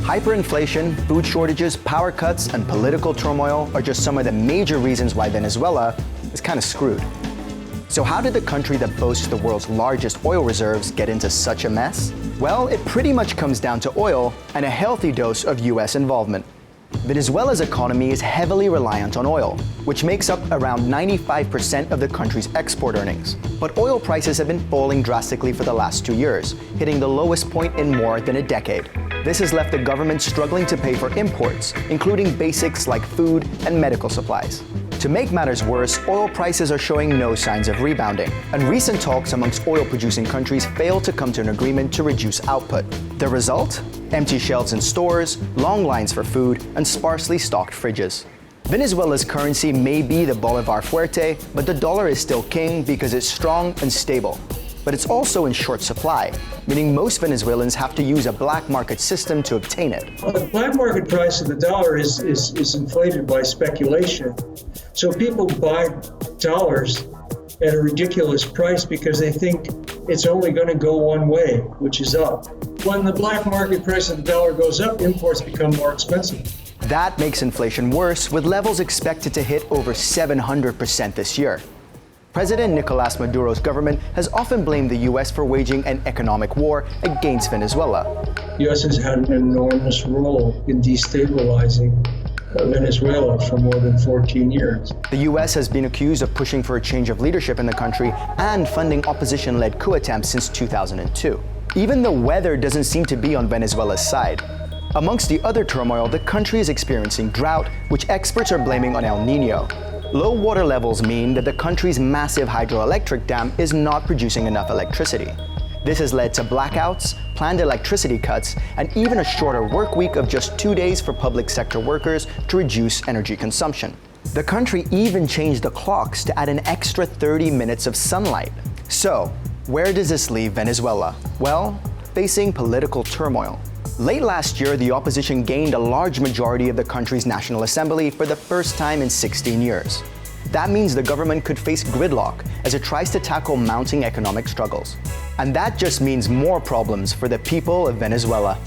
Hyperinflation, food shortages, power cuts, and political turmoil are just some of the major reasons why Venezuela is kind of screwed. So how did the country that boasts the world's largest oil reserves get into such a mess? Well, it pretty much comes down to oil and a healthy dose of US involvement. Venezuela's economy is heavily reliant on oil, which makes up around 95% of the country's export earnings. But oil prices have been falling drastically for the last 2 years, hitting the lowest point in more than a decade. This has left the government struggling to pay for imports, including basics like food and medical supplies. To make matters worse, oil prices are showing no signs of rebounding, and recent talks amongst oil-producing countries failed to come to an agreement to reduce output. The result? Empty shelves in stores, long lines for food, and sparsely stocked fridges. Venezuela's currency may be the Bolivar Fuerte, but the dollar is still king because it's strong and stable. But it's also in short supply, meaning most Venezuelans have to use a black market system to obtain it. Well, the black market price of the dollar is inflated by speculation. So people buy dollars at a ridiculous price because they think it's only going to go one way, which is up. When the black market price of the dollar goes up, imports become more expensive. That makes inflation worse, with levels expected to hit over 700% this year. President Nicolas Maduro's government has often blamed the US for waging an economic war against Venezuela. The US has had an enormous role in destabilizing Venezuela for more than 14 years. The US has been accused of pushing for a change of leadership in the country and funding opposition-led coup attempts since 2002. Even the weather doesn't seem to be on Venezuela's side. Amongst the other turmoil, the country is experiencing drought, which experts are blaming on El Nino. Low water levels mean that the country's massive hydroelectric dam is not producing enough electricity. This has led to blackouts, planned electricity cuts, and even a shorter work week of just 2 days for public sector workers to reduce energy consumption. The country even changed the clocks to add an extra 30 minutes of sunlight. So, where does this leave Venezuela? Well, facing political turmoil. Late last year, the opposition gained a large majority of the country's National Assembly for the first time in 16 years. That means the government could face gridlock as it tries to tackle mounting economic struggles. And that just means more problems for the people of Venezuela.